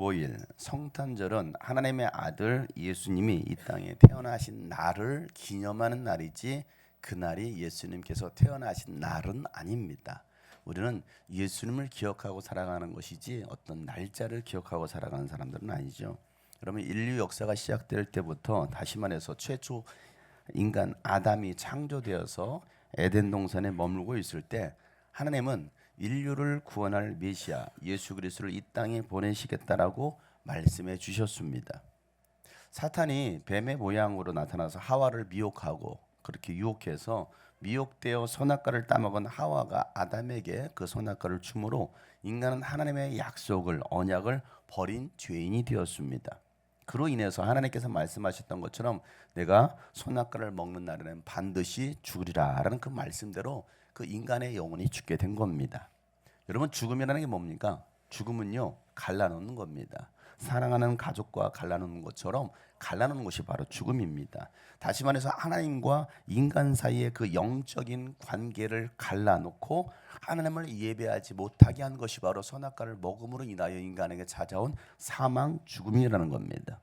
15일 성탄절은 하나님의 아들 예수님이 이 땅에 태어나신 날을 기념하는 날이지 그날이 예수님께서 태어나신 날은 아닙니다. 우리는 예수님을 기억하고 살아가는 것이지 어떤 날짜를 기억하고 살아가는 사람들은 아니죠. 그러면 인류 역사가 시작될 때부터 다시 말해서 최초 인간 아담이 창조되어서 에덴 동산에 머물고 있을 때 하나님은 인류를 구원할 메시아 예수 그리스도를 이 땅에 보내시겠다라고 말씀해 주셨습니다. 사탄이 뱀의 모양으로 나타나서 하와를 미혹하고 그렇게 유혹해서 미혹되어 선악과를 따먹은 하와가 아담에게 그 선악과를 주므로 인간은 하나님의 약속을 언약을 버린 죄인이 되었습니다. 그로 인해서 하나님께서 말씀하셨던 것처럼 내가 선악과를 먹는 날에는 반드시 죽으리라라는 그 말씀대로 그 인간의 영혼이 죽게 된 겁니다. 여러분 죽음이라는 게 뭡니까? 죽음은요 갈라놓는 겁니다. 사랑하는 가족과 갈라놓는 것처럼 갈라놓는 것이 바로 죽음입니다. 다시 말해서 하나님과 인간 사이의 그 영적인 관계를 갈라놓고 하나님을 예배하지 못하게 한 것이 바로 선악과를 먹음으로 인하여 인간에게 찾아온 사망 죽음이라는 겁니다.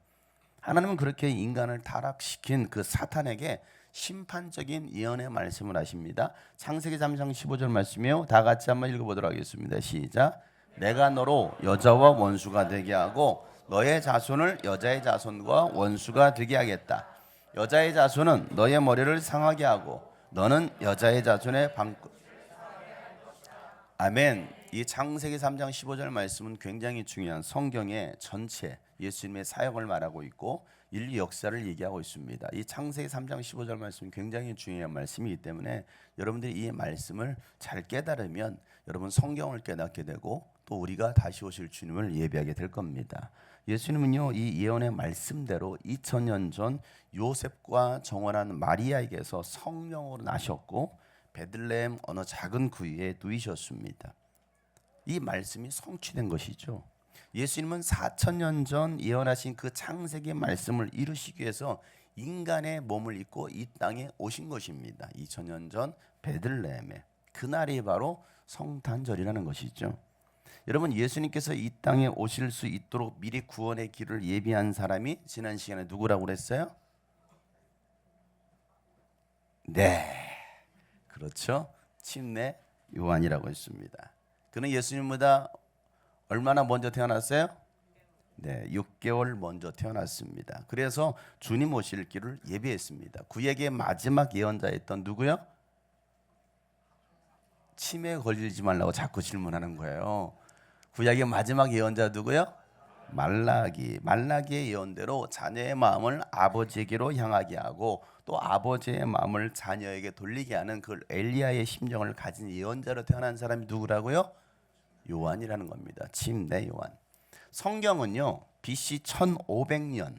하나님은 그렇게 인간을 타락시킨 그 사탄에게 심판적인 예언의 말씀을 하십니다. 창세기 3장 15절 말씀이요. 다 같이 한번 읽어보도록 하겠습니다. 시작. 내가 너로 여자와 원수가 되게 하고 너의 자손을 여자의 자손과 원수가 되게 하겠다. 여자의 자손은 너의 머리를 상하게 하고 너는 여자의 자손의 방긋. 아멘. 이 창세기 3장 15절 말씀은 굉장히 중요한 성경의 전체 예수님의 사역을 말하고 있고 인류 역사를 얘기하고 있습니다. 이 창세기 3장 15절 말씀은 굉장히 중요한 말씀이기 때문에 여러분들이 이 말씀을 잘 깨달으면 여러분 성경을 깨닫게 되고 또 우리가 다시 오실 주님을 예배하게 될 겁니다. 예수님은요 이 예언의 말씀대로 2000년 전 요셉과 정원한 마리아에게서 성령으로 나셨고 베들레헴 어느 작은 구유에 누이셨습니다. 이 말씀이 성취된 것이죠. 예수님은 4000년 전 예언하신 그 창세기 말씀을 이루시기 위해서 인간의 몸을 입고 이 땅에 오신 것입니다. 2000년 전 베들레헴에 그날이 바로 성탄절이라는 것이죠. 여러분 예수님께서 이 땅에 오실 수 있도록 미리 구원의 길을 예비한 사람이 지난 시간에 누구라고 그랬어요? 네, 그렇죠. 침례 요한이라고 했습니다. 그는 예수님보다 얼마나 먼저 태어났어요? 네, 6개월 먼저 태어났습니다. 그래서 주님 오실 길을 예비했습니다. 구약의 마지막 예언자였던 누구요? 치매에 걸리지 말라고 자꾸 질문하는 거예요. 구약의 마지막 예언자 누구요? 말라기의 예언대로 자녀의 마음을 아버지에게로 향하게 하고 또 아버지의 마음을 자녀에게 돌리게 하는 그 엘리야의 심정을 가진 예언자로 태어난 사람이 누구라고요? 요한이라는 겁니다. 침례 요한. 성경은요 BC 1500년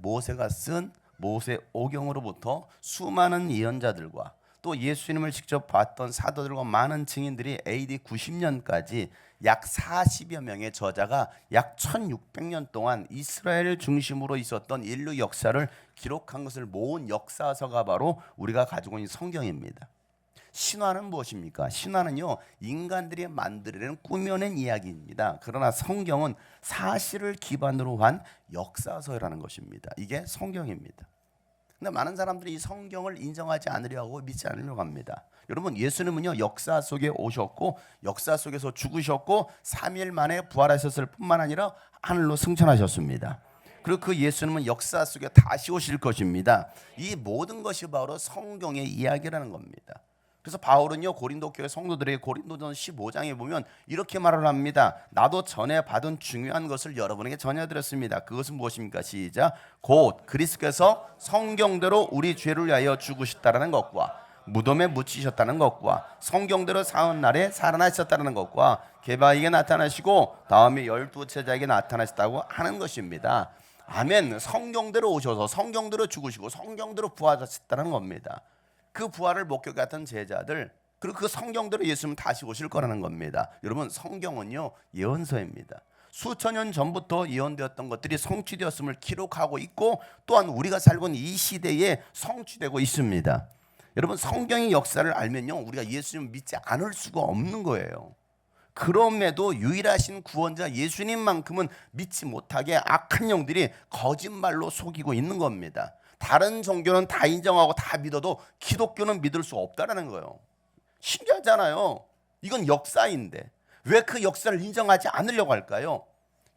모세가 쓴 모세오경으로부터 수많은 예언자들과 또 예수님을 직접 봤던 사도들과 많은 증인들이 AD 90년까지 약 40여 명의 저자가 약 1600년 동안 이스라엘 중심으로 있었던 인류 역사를 기록한 것을 모은 역사서가 바로 우리가 가지고 있는 성경입니다. 신화는 무엇입니까? 신화는요 인간들이 만들어낸 꾸며낸 이야기입니다. 그러나 성경은 사실을 기반으로 한 역사서라는 것입니다. 이게 성경입니다. 근데 많은 사람들이 이 성경을 인정하지 않으려고 믿지 않으려고 합니다. 여러분 예수님은요 역사 속에 오셨고 역사 속에서 죽으셨고 3일 만에 부활하셨을 뿐만 아니라 하늘로 승천하셨습니다. 그리고 그 예수님은 역사 속에 다시 오실 것입니다. 이 모든 것이 바로 성경의 이야기라는 겁니다. 그래서 바울은요 고린도 교회 성도들에게 고린도전 15장에 보면 이렇게 말을 합니다. 나도 전에 받은 중요한 것을 여러분에게 전해드렸습니다. 그것은 무엇입니까? 시작. 곧 그리스도께서 성경대로 우리 죄를 위하여 죽으셨다는 것과 무덤에 묻히셨다는 것과 성경대로 사흘 날에 살아나셨다는 것과 게바에게 나타나시고 다음에 12제자에게 나타나셨다고 하는 것입니다. 아멘. 성경대로 오셔서 성경대로 죽으시고 성경대로 부활하셨다는 겁니다. 그 부활을 목격했던 제자들 그리고 그 성경대로 예수님은 다시 오실 거라는 겁니다. 여러분 성경은요 예언서입니다. 수천 년 전부터 예언되었던 것들이 성취되었음을 기록하고 있고 또한 우리가 살고 있는 이 시대에 성취되고 있습니다. 여러분 성경의 역사를 알면요 우리가 예수님을 믿지 않을 수가 없는 거예요. 그럼에도 유일하신 구원자 예수님만큼은 믿지 못하게 악한 영들이 거짓말로 속이고 있는 겁니다. 다른 종교는 다 인정하고 다 믿어도 기독교는 믿을 수 없다라는 거예요. 신기하잖아요. 이건 역사인데 왜 그 역사를 인정하지 않으려고 할까요?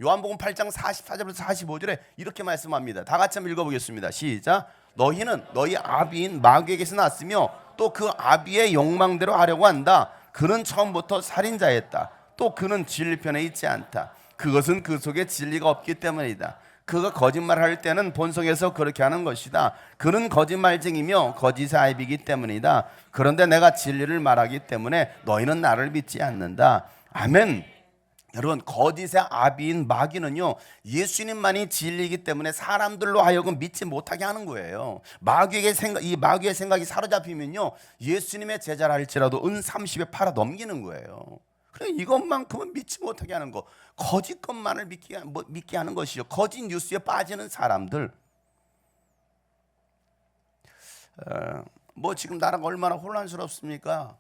요한복음 8장 44절부터 45절에 이렇게 말씀합니다. 다 같이 한번 읽어보겠습니다. 시작. 너희는 너희 아비인 마귀에게서 났으며 또 그 아비의 욕망대로 하려고 한다. 그는 처음부터 살인자였다. 또 그는 진리 편에 있지 않다. 그것은 그 속에 진리가 없기 때문이다. 그가 거짓말할 때는 본성에서 그렇게 하는 것이다. 그는 거짓말쟁이며 거짓의 아비이기 때문이다. 그런데 내가 진리를 말하기 때문에 너희는 나를 믿지 않는다. 아멘. 여러분, 거짓의 아비인 마귀는요, 예수님만이 진리이기 때문에 사람들로 하여금 믿지 못하게 하는 거예요. 이 마귀의 생각이 사로잡히면요, 예수님의 제자라 할지라도 은 30에 팔아 넘기는 거예요. 그래, 이것만큼은 믿지 못하게 하는 거, 거짓 것만을 믿게 하는 것이죠. 거짓 뉴스에 빠지는 사람들. 지금 나라가 얼마나 혼란스럽습니까?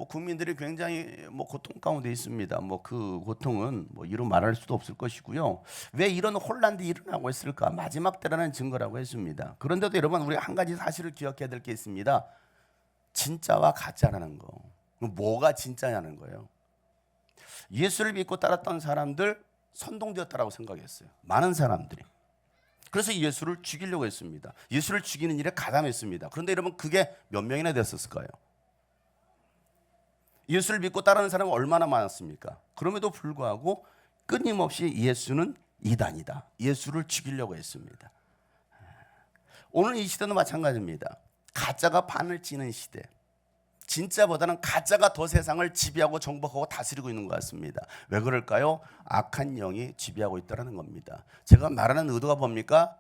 국민들이 굉장히 고통 가운데 있습니다. 그 고통은 이루 말할 수도 없을 것이고요. 왜 이런 혼란이 일어나고 있을까? 마지막 때라는 증거라고 했습니다. 그런데도 여러분, 우리 한 가지 사실을 기억해야 될 게 있습니다. 진짜와 가짜라는 거. 뭐가 진짜냐는 거예요. 예수를 믿고 따랐던 사람들 선동되었다라고 생각했어요. 많은 사람들이. 그래서 예수를 죽이려고 했습니다. 예수를 죽이는 일에 가담했습니다. 그런데 여러분, 그게 몇 명이나 됐었을까요? 예수를 믿고 따르는 사람은 얼마나 많았습니까? 그럼에도 불구하고 끊임없이 예수는 이단이다. 예수를 죽이려고 했습니다. 오늘 이 시대도 마찬가지입니다. 가짜가 판을 치는 시대. 진짜보다는 가짜가 더 세상을 지배하고 정복하고 다스리고 있는 것 같습니다. 왜 그럴까요? 악한 영이 지배하고 있다는 겁니다. 제가 말하는 의도가 뭡니까?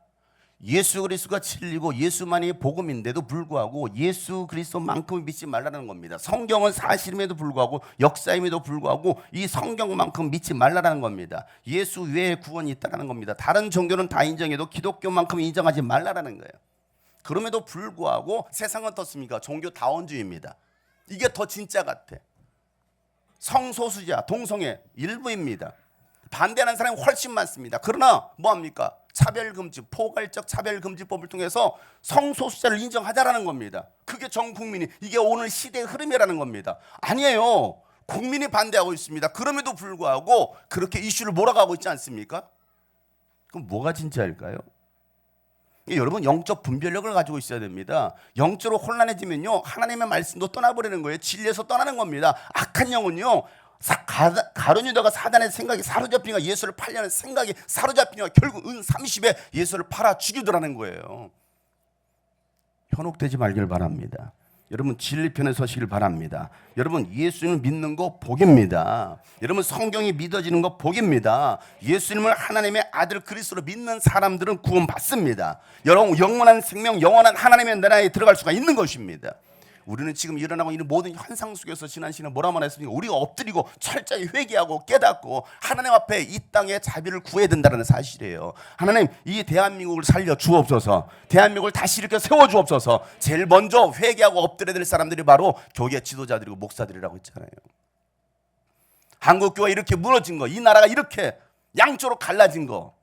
예수 그리스도가 진리고 예수만이 복음인데도 불구하고 예수 그리스도만큼 믿지 말라는 겁니다. 성경은 사실임에도 불구하고 역사임에도 불구하고 이 성경만큼 믿지 말라는 겁니다. 예수 외에 구원이 있다는 겁니다. 다른 종교는 다 인정해도 기독교만큼 인정하지 말라는 거예요. 그럼에도 불구하고 세상은 어떻습니까? 종교다원주의입니다. 이게 더 진짜 같아. 성소수자, 동성애 일부입니다. 반대하는 사람이 훨씬 많습니다. 그러나 뭐합니까? 차별금지, 포괄적 차별금지법을 통해서 성소수자를 인정하자라는 겁니다. 그게 전 국민이, 이게 오늘 시대의 흐름이라는 겁니다. 아니에요. 국민이 반대하고 있습니다. 그럼에도 불구하고 그렇게 이슈를 몰아가고 있지 않습니까? 그럼 뭐가 진짜일까요? 여러분, 영적 분별력을 가지고 있어야 됩니다. 영적으로 혼란해지면요, 하나님의 말씀도 떠나버리는 거예요. 진리에서 떠나는 겁니다. 악한 영은요, 가룟 유다가 사단의 생각이 사로잡히니까 예수를 팔려는 생각이 사로잡히니까 결국 은 30에 예수를 팔아 죽이더라는 거예요. 현혹되지 말길 바랍니다. 여러분, 진리편에 서시길 바랍니다. 여러분, 예수님을 믿는 거 복입니다. 여러분, 성경이 믿어지는 거 복입니다. 예수님을 하나님의 아들 그리스도로 믿는 사람들은 구원받습니다. 여러분, 영원한 생명, 영원한 하나님의 나라에 들어갈 수가 있는 것입니다. 우리는 지금 일어나고 있는 모든 현상 속에서 지난 시간에 뭐라 말했습니까? 우리가 엎드리고 철저히 회개하고 깨닫고 하나님 앞에 이 땅의 자비를 구해야 된다는 사실이에요. 하나님, 이 대한민국을 살려 주옵소서. 대한민국을 다시 일으켜 세워 주옵소서. 제일 먼저 회개하고 엎드려야 될 사람들이 바로 교계 지도자들이고 목사들이라고 했잖아요. 한국 교회 이렇게 무너진 거, 이 나라가 이렇게 양쪽으로 갈라진 거,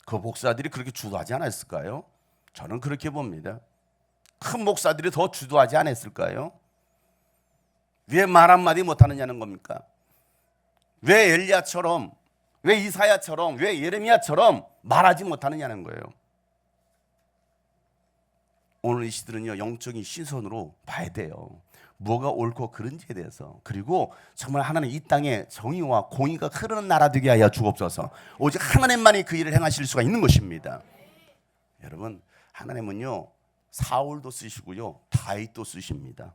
그 목사들이 그렇게 주도하지 않았을까요? 저는 그렇게 봅니다. 큰 목사들이 더 주도하지 않았을까요? 왜 말 한마디 못하느냐는 겁니까? 왜 엘리야처럼, 왜 이사야처럼, 왜 예레미야처럼 말하지 못하느냐는 거예요. 오늘 이 시들은요, 영적인 시선으로 봐야 돼요. 뭐가 옳고 그른지에 대해서. 그리고 정말 하나님 이 땅에 정의와 공의가 흐르는 나라 되게 하여 주옵소서. 오직 하나님만이 그 일을 행하실 수가 있는 것입니다. 여러분, 하나님은요, 사울도 쓰시고요, 다윗도 쓰십니다.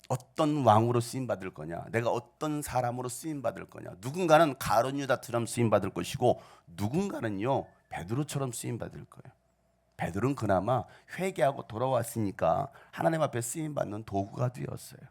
어떤 왕으로 쓰임 받을 거냐, 내가 어떤 사람으로 쓰임 받을 거냐. 누군가는 가룟 유다처럼 쓰임 받을 것이고 누군가는요, 베드로처럼 쓰임 받을 거예요. 베드로는 그나마 회개하고 돌아왔으니까 하나님 앞에 쓰임 받는 도구가 되었어요.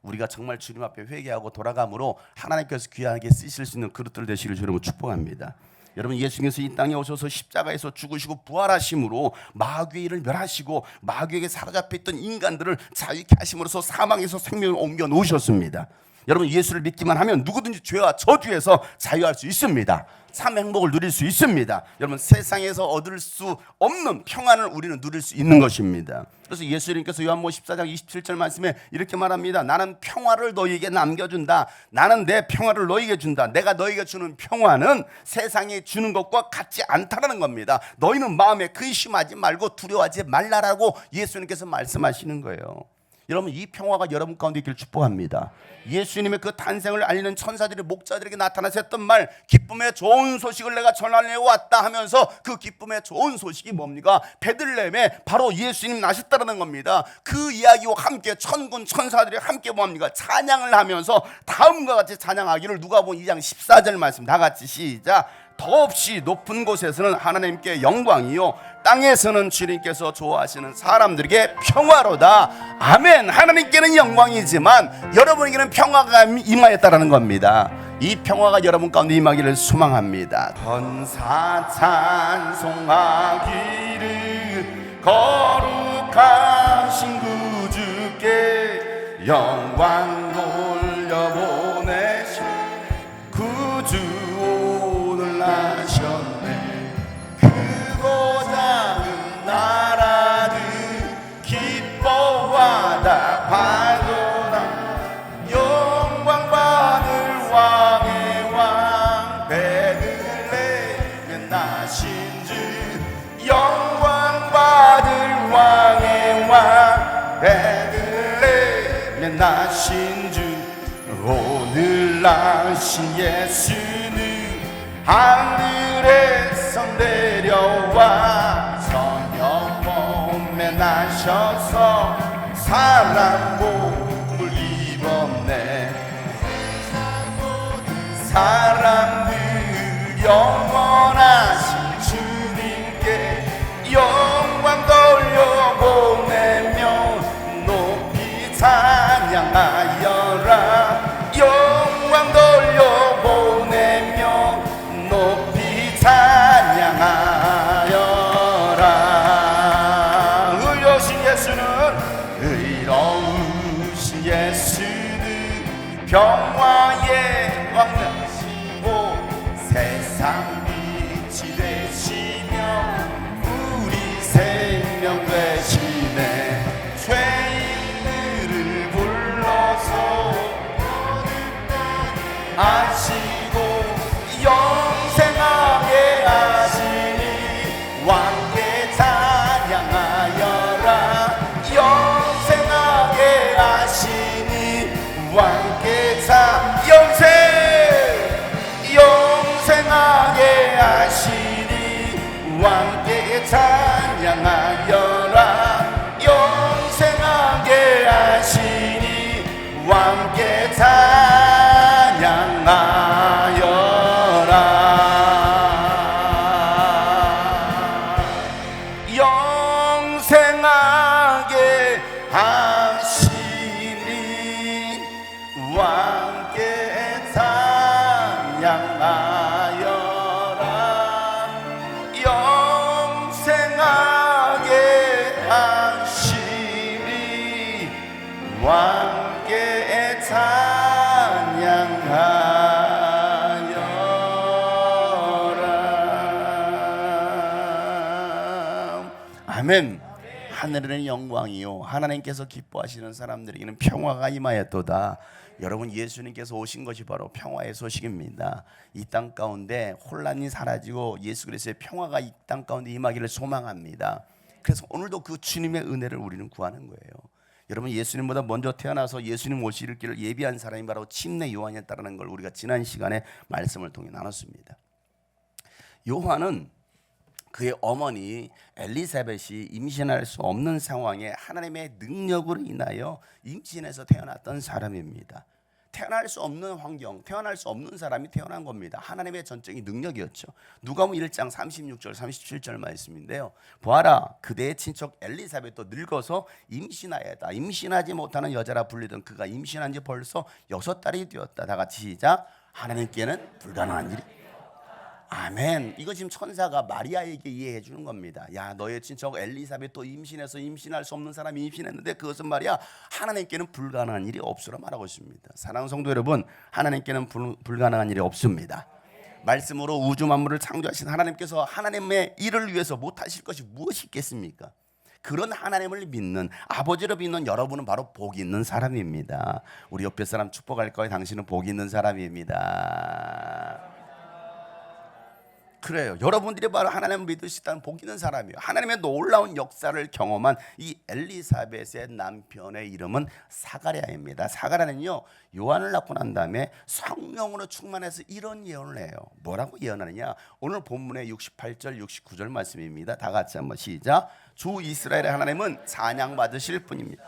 우리가 정말 주님 앞에 회개하고 돌아감으로 하나님께서 귀하게 쓰실 수 있는 그릇들 되시길 주님으로 축복합니다. 여러분, 예수님께서 이 땅에 오셔서 십자가에서 죽으시고 부활하심으로 마귀의 일을 멸하시고 마귀에게 사로잡혀 있던 인간들을 자유케 하심으로써 사망에서 생명을 옮겨 놓으셨습니다. 여러분 예수를 믿기만 하면 누구든지 죄와 저주에서 자유할 수 있습니다. 참 행복을 누릴 수 있습니다. 여러분 세상에서 얻을 수 없는 평안을 우리는 누릴 수 있는 것입니다. 그래서 예수님께서 요한복음 14장 27절 말씀에 이렇게 말합니다. 나는 평화를 너희에게 남겨준다. 나는 내 평화를 너희에게 준다. 내가 너희에게 주는 평화는 세상에 주는 것과 같지 않다는 겁니다. 너희는 마음에 근심하지 말고 두려워하지 말라라고 예수님께서 말씀하시는 거예요. 여러분 이 평화가 여러분 가운데 있기를 축복합니다. 예수님의 그 탄생을 알리는 천사들이 목자들에게 나타나서 했던 말, 기쁨의 좋은 소식을 내가 전하려 왔다 하면서 그 기쁨의 좋은 소식이 뭡니까? 베들레헴에 바로 예수님 나셨다는 겁니다. 그 이야기와 함께 천군 천사들이 함께 뭡니까? 찬양을 하면서 다음과 같이 찬양하기를 누가복음 2장 14절 말씀 다 같이 시작. 더없이 높은 곳에서는 하나님께 영광이요 땅에서는 주님께서 좋아하시는 사람들에게 평화로다. 아멘. 하나님께는 영광이지만 여러분에게는 평화가 임하였다라는 겁니다. 이 평화가 여러분 가운데 임하기를 소망합니다. 헌사 찬송하기를 거룩하신 구주께 영광 돌려보내신 구주 하셨네. 크고 작은 나라들 기뻐하다 발도다. 영광 받을 왕의 왕 베들레헴에 나신 주. 영광 받을 왕의 왕 베들레헴에 나신 주. 오늘 나신 예수는 하늘에서 내려와 성령 몸에 나셔서 사람 몸을 입었네. 사람들 영원하신 주님께 영광 돌려보내며 높이 찬양하여라. 영광 돌려보내며 높이 찬양하여라. 의로우신 예수는 의로우신 예수는 평화의 왕이시고 세상 빛이 되시며 우리 생명 되시네. 죄인들을 불러서 아시고 영생하게 하시니 왕께 찬양하여라. 영생하게 하시니 왕께 영생하게 하시니 왕께 찬양하여라. 영생하게 하시니 왕께 찬양하여라. 영생하게 하시니 왕께 찬양하여라. 영생하게 하시니 왕께 찬양하여라. 아멘. 하늘에는 영광이요 하나님께서 기뻐하시는 사람들에게는 평화가 임하였도다. 여러분 예수님께서 오신 것이 바로 평화의 소식입니다. 이 땅 가운데 혼란이 사라지고 예수 그리스도의 평화가 이 땅 가운데 임하기를 소망합니다. 그래서 오늘도 그 주님의 은혜를 우리는 구하는 거예요. 여러분 예수님보다 먼저 태어나서 예수님 오실 길을 예비한 사람이 바로 침례 요한이었다는 걸 우리가 지난 시간에 말씀을 통해 나눴습니다. 요한은 그의 어머니 엘리사벳이 임신할 수 없는 상황에 하나님의 능력으로 인하여 임신해서 태어났던 사람입니다. 태어날 수 없는 환경, 태어날 수 없는 사람이 태어난 겁니다. 하나님의 전적인 능력이었죠. 누가복음 1장 36절 37절 말씀인데요. 보아라 그대의 친척 엘리사벳도 늙어서 임신하였다. 임신하지 못하는 여자라 불리던 그가 임신한 지 벌써 6달이 되었다. 다 같이 시작. 하나님께는 불가능한 일이 아멘. 이거 지금 천사가 마리아에게 이해해 주는 겁니다. 야, 너의 친척 엘리사벳 또 임신해서 임신할 수 없는 사람이 임신했는데 그것은 말이야 하나님께는 불가능한 일이 없으라 말하고 있습니다. 사랑하는 성도 여러분, 하나님께는 불가능한 일이 없습니다. 말씀으로 우주 만물을 창조하신 하나님께서 하나님의 일을 위해서 못하실 것이 무엇이 있겠습니까? 그런 하나님을 믿는, 아버지를 믿는 여러분은 바로 복이 있는 사람입니다. 우리 옆에 사람 축복할 거예요. 당신은 복이 있는 사람입니다. 그래요. 여러분들이 바로 하나님을 믿을 수 있다는 복 있는 사람이에요. 하나님의 놀라운 역사를 경험한 이 엘리사벳의 남편의 이름은 사가랴입니다. 사가랴는요, 요한을 낳고 난 다음에 성령으로 충만해서 이런 예언을 해요. 뭐라고 예언하느냐? 오늘 본문의 68절 69절 말씀입니다. 다 같이 한번 시작. 주 이스라엘의 하나님은 찬양받으실 분입니다.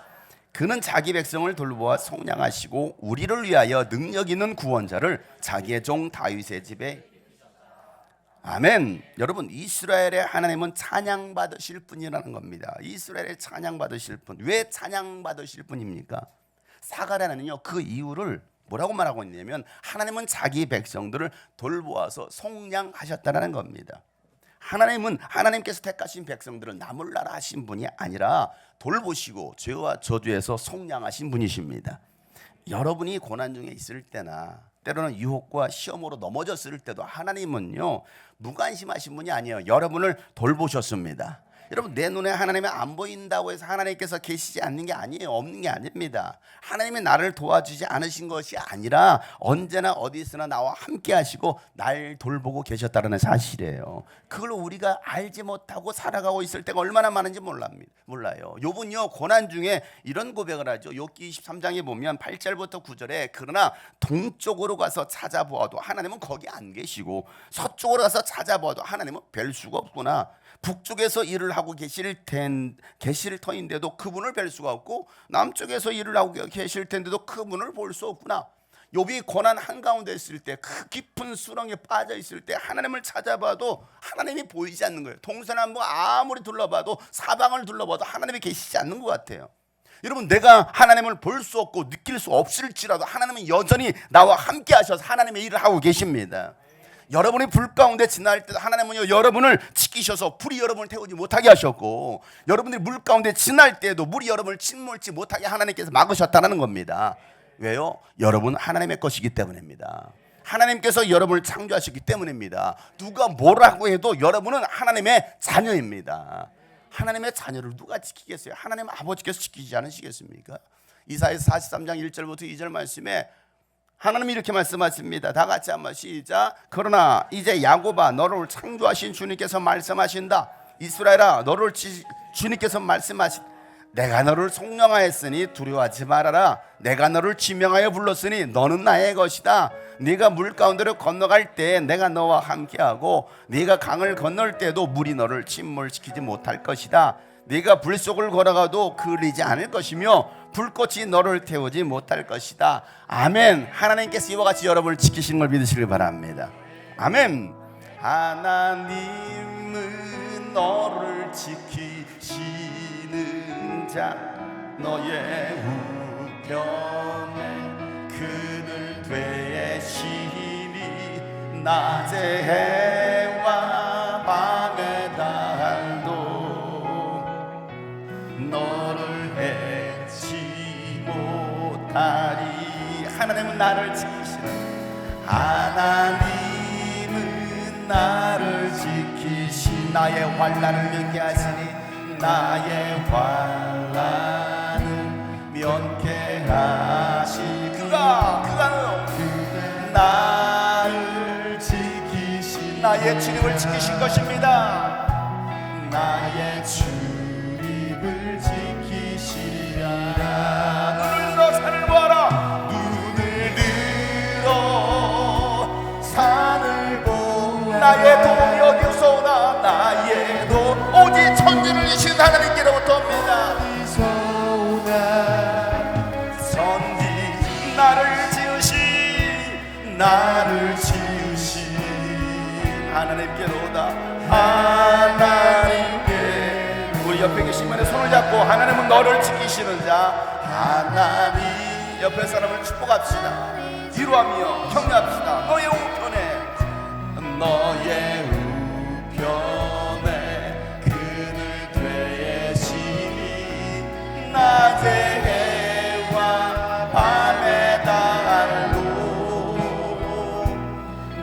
그는 자기 백성을 돌보아 속량하시고 우리를 위하여 능력 있는 구원자를 자기의 종 다윗의 집에. 아멘. 여러분, 이스라엘의 하나님은 찬양받으실 분이라는 겁니다. 이스라엘의 찬양받으실 분. 왜 찬양받으실 분입니까? 사가랴는요, 그 이유를 뭐라고 말하고 있냐면 하나님은 자기 백성들을 돌보아서 속량하셨다는 겁니다. 하나님께서 택하신 백성들을 나몰라라 하신 분이 아니라 돌보시고 죄와 저주에서 속량하신 분이십니다. 여러분이 고난 중에 있을 때나 때로는 유혹과 시험으로 넘어졌을 때도 하나님은요, 무관심하신 분이 아니에요. 여러분을 돌보셨습니다. 여러분, 내 눈에 하나님이 안 보인다고 해서 하나님께서 계시지 않는 게 아니에요. 없는 게 아닙니다. 하나님이 나를 도와주지 않으신 것이 아니라 언제나 어디 있으나 나와 함께 하시고 날 돌보고 계셨다는 사실이에요. 그걸 우리가 알지 못하고 살아가고 있을 때가 얼마나 많은지 몰라요. 욥은요, 고난 중에 이런 고백을 하죠. 욥기 23장에 보면 8절부터 9절에 그러나 동쪽으로 가서 찾아보아도 하나님은 거기 안 계시고 서쪽으로 가서 찾아보아도 하나님은 뵐 수가 없구나. 북쪽에서 일을 하고 계실 터인데도 그분을 뵐 수가 없고 남쪽에서 일을 하고 계실 텐데도 그분을 볼 수 없구나. 욥이 고난 한가운데 있을 때, 그 깊은 수렁에 빠져 있을 때 하나님을 찾아봐도 하나님이 보이지 않는 거예요. 동서남북 아무리 둘러봐도, 사방을 둘러봐도 하나님이 계시지 않는 것 같아요. 여러분, 내가 하나님을 볼 수 없고 느낄 수 없을지라도 하나님은 여전히 나와 함께 하셔서 하나님의 일을 하고 계십니다. 여러분이 불 가운데 지날 때도 하나님은요, 여러분을 지키셔서 불이 여러분을 태우지 못하게 하셨고, 여러분들이 물 가운데 지날 때도 물이 여러분을 침몰지 못하게 하나님께서 막으셨다는 겁니다. 왜요? 여러분 하나님의 것이기 때문입니다. 하나님께서 여러분을 창조하셨기 때문입니다. 누가 뭐라고 해도 여러분은 하나님의 자녀입니다. 하나님의 자녀를 누가 지키겠어요? 하나님 아버지께서 지키지 않으시겠습니까? 이사야서 43장 1절부터 2절 말씀에 하나님이 이렇게 말씀하십니다. 다 같이 한번 시작. 그러나 이제 야곱아, 너를 창조하신 주님께서 말씀하신다. 이스라엘아, 너를 주님께서 말씀하신다. 내가 너를 속량하였으니 두려워하지 말아라. 내가 너를 지명하여 불렀으니 너는 나의 것이다. 네가 물 가운데로 건너갈 때 내가 너와 함께하고 네가 강을 건널 때도 물이 너를 침몰시키지 못할 것이다. 네가 불 속을 걸어가도 그을리지 않을 것이며 불꽃이 너를 태우지 못할 것이다. 아멘. 하나님께서 이와 같이 여러분을 지키시는 걸 믿으시길 바랍니다. 아멘. 하나님은 너를 지키시는 자, 너의 우편에 그늘 되시니 낮의 해와 밤의 달도 너를 해치 못하리. 하나님은 나를 지키시는, 하나님은 나를 지키시. 나의 환난을 면케하시니 나의 환난을 면케하시. 그가 나를 지키시. 나의 주님을 지키신 것입니다. 나의 주님을 지키시리라. 눈을 들어 산을 보아라. 눈을 들어 산을 보아라. 나의 도움이 어디서 오나. 나의 도움 오직 천지를 이신 하나님께로부터 옵니다. 어디서 오나. 천지 나를 지으신 하나님께로다. 하나님께. 우리 옆에 계신 분의 손을 잡고 하나님은 너를 지키시는 자. 하나님. 옆에 사람을 축복합시다. 위로하며 격려합시다. 너의 우편에 너의 우편에 그늘 되시니 낮의 해와 밤의 달로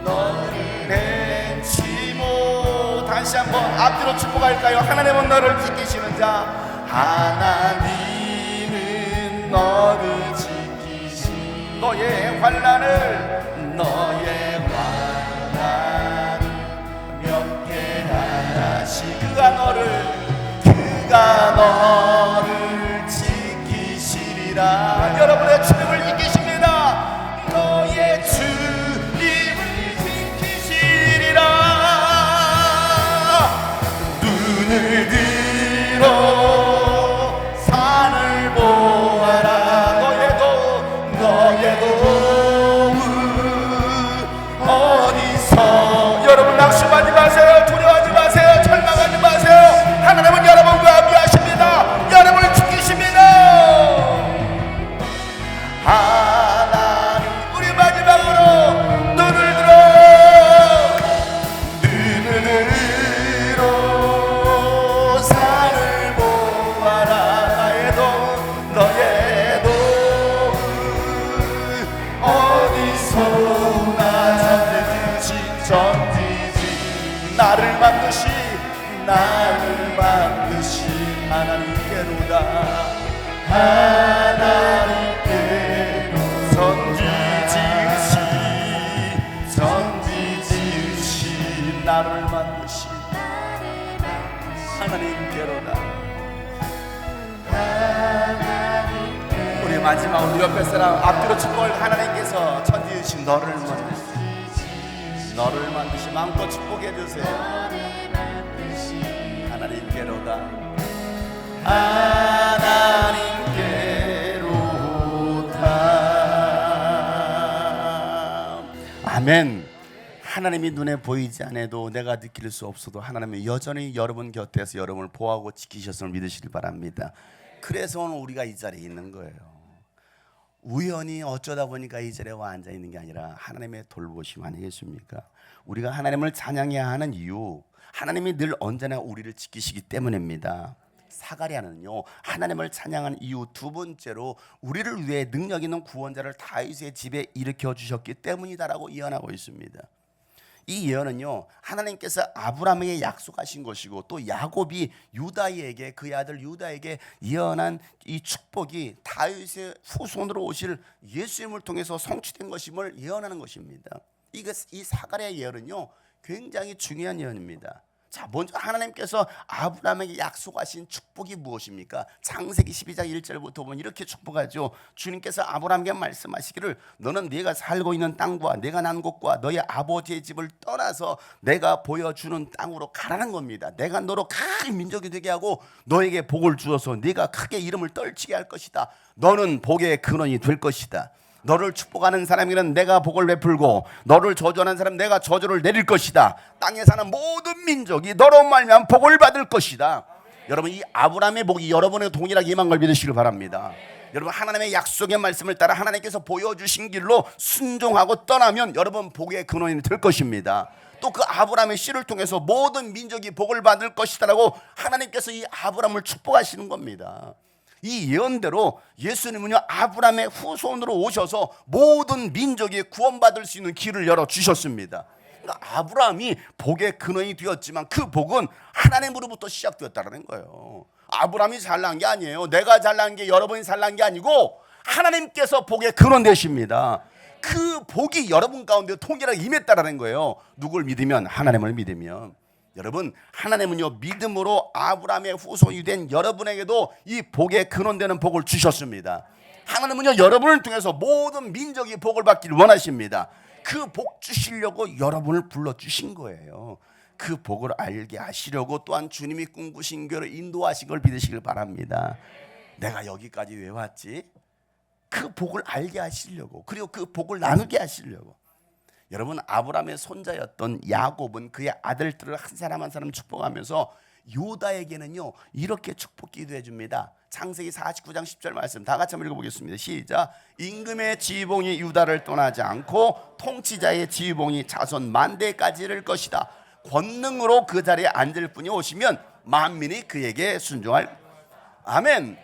너를 벤치 못. 다시 한번 앞뒤로 축복할까요? 하나님은 너를 지키시는 자, 하나님은 너를 지키시. 너의 환난을 명쾌하시. 그가 너를 지키시리라. 여러분의 주님을 이기십니다. 너의 주님을 지키시리라. 눈을 들어 산을 보아라. 너의 도움 어디서. 여러분 낙심하지 마세요. 두려워하지 마세요. 절망하지 마세요. 하나님은 여러분과 함께 하십니다. 여러분을 지키십니다. 하나님, 우리 마지막으로 눈을 들어 산을 보아라. 너의 도움 어디서나 전지지. 나를 만드신 하나님께로다. 하나님께로 전지지으신 나를 만드신 하나님께로다. 우리 마지막으로 옆에 사람 앞뒤로 축복을. 하나님께서 천지으신 너를 만드시 마음껏 축복해 주세요. 하나님께로다. 하나님께로다. 아멘. 하나님이 눈에 보이지 않아도, 내가 느낄 수 없어도 하나님이 여전히 여러분 곁에서 여러분을 보호하고 지키셨음을 믿으시길 바랍니다. 그래서 오늘 우리가 이 자리에 있는 거예요. 우연히 어쩌다 보니까 이 자리에 와 앉아 있는 게 아니라 하나님의 돌보심 아니겠습니까? 우리가 하나님을 찬양해야 하는 이유, 하나님이 늘 언제나 우리를 지키시기 때문입니다. 사가랴는요, 하나님을 찬양한 이유 두 번째로 우리를 위해 능력 있는 구원자를 다윗의 집에 일으켜 주셨기 때문이다라고 예언하고 있습니다. 이 예언은요, 하나님께서 아브라함에게 약속하신 것이고, 또 야곱이 유다에게, 그의 아들 유다에게 예언한 이 축복이 다윗의 후손으로 오실 예수님을 통해서 성취된 것임을 예언하는 것입니다. 이 사가랴 예언은요, 굉장히 중요한 예언입니다. 자, 먼저 하나님께서 아브라함에게 약속하신 축복이 무엇입니까? 창세기 12장 1절부터 보면 이렇게 축복하죠. 주님께서 아브라함에게 말씀하시기를, 너는 네가 살고 있는 땅과 내가 난 곳과 너의 아버지의 집을 떠나서 내가 보여주는 땅으로 가라는 겁니다. 내가 너로 큰 민족이 되게 하고 너에게 복을 주어서 네가 크게 이름을 떨치게 할 것이다. 너는 복의 근원이 될 것이다. 너를 축복하는 사람에게는 내가 복을 베풀고, 너를 저주하는 사람은 내가 저주를 내릴 것이다. 땅에 사는 모든 민족이 너로 말미암아 복을 받을 것이다. 여러분, 이 아브라함의 복이 여러분의 동일하게 임한 걸 믿으시길 바랍니다. 여러분, 하나님의 약속의 말씀을 따라 하나님께서 보여주신 길로 순종하고 떠나면 여러분 복의 근원이 될 것입니다. 또 그 아브라함의 씨를 통해서 모든 민족이 복을 받을 것이다라고 하나님께서 이 아브라함을 축복하시는 겁니다. 이 예언대로 예수님은요, 아브라함의 후손으로 오셔서 모든 민족이 구원받을 수 있는 길을 열어주셨습니다. 그러니까 아브라함이 복의 근원이 되었지만 그 복은 하나님으로부터 시작되었다는 거예요. 아브라함이 잘난 게 아니에요. 내가 잘난 게, 여러분이 잘난 게 아니고 하나님께서 복의 근원 되십니다. 그 복이 여러분 가운데 통일하게 임했다라는 거예요. 누굴 믿으면? 하나님을 믿으면. 여러분, 하나님은요, 믿음으로 아브라함의 후손이 된 여러분에게도 이 복의 근원되는 복을 주셨습니다. 하나님은요, 여러분을 통해서 모든 민족이 복을 받기를 원하십니다. 그 복 주시려고 여러분을 불러주신 거예요. 그 복을 알게 하시려고 또한 주님이 꿈꾸신 교를 인도하신 걸 믿으시길 바랍니다. 내가 여기까지 왜 왔지? 그 복을 알게 하시려고, 그리고 그 복을 나누게 하시려고. 여러분, 아브라함의 손자였던 야곱은 그의 아들들을 한 사람 한 사람 축복하면서 유다에게는요 이렇게 축복 기도해 줍니다. 창세기 49장 10절 말씀 다 같이 한번 읽어보겠습니다. 시작. 임금의 지휘봉이 유다를 떠나지 않고 통치자의 지휘봉이 자손 만대까지 이를 것이다. 권능으로 그 자리에 앉을 분이 오시면 만민이 그에게 순종할. 아멘.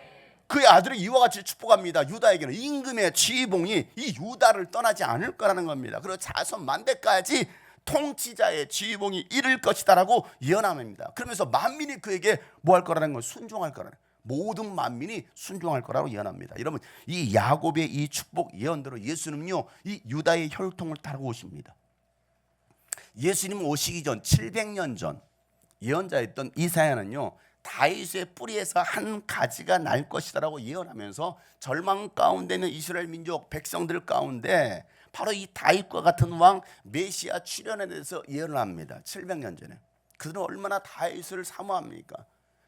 그의 아들이 이와 같이 축복합니다. 유다에게는 임금의 지휘봉이 이 유다를 떠나지 않을 거라는 겁니다. 그리고 자손 만대까지 통치자의 지휘봉이 이를 것이다라고 예언합니다. 그러면서 만민이 그에게 뭐 할 거라는 걸 순종할 거라는, 모든 만민이 순종할 거라고 예언합니다. 여러분, 이 야곱의 이 축복 예언대로 예수님은요 이 유다의 혈통을 따르고 오십니다. 예수님 오시기 전 700년 전 예언자였던 이사야는요 다윗의 뿌리에서 한 가지가 날 것이다라고 예언하면서 절망 가운데 있는 이스라엘 민족 백성들 가운데 바로 이 다윗과 같은 왕 메시아 출현에 대해서 예언을 합니다. 700년 전에. 그들은 얼마나 다윗을 사모합니까?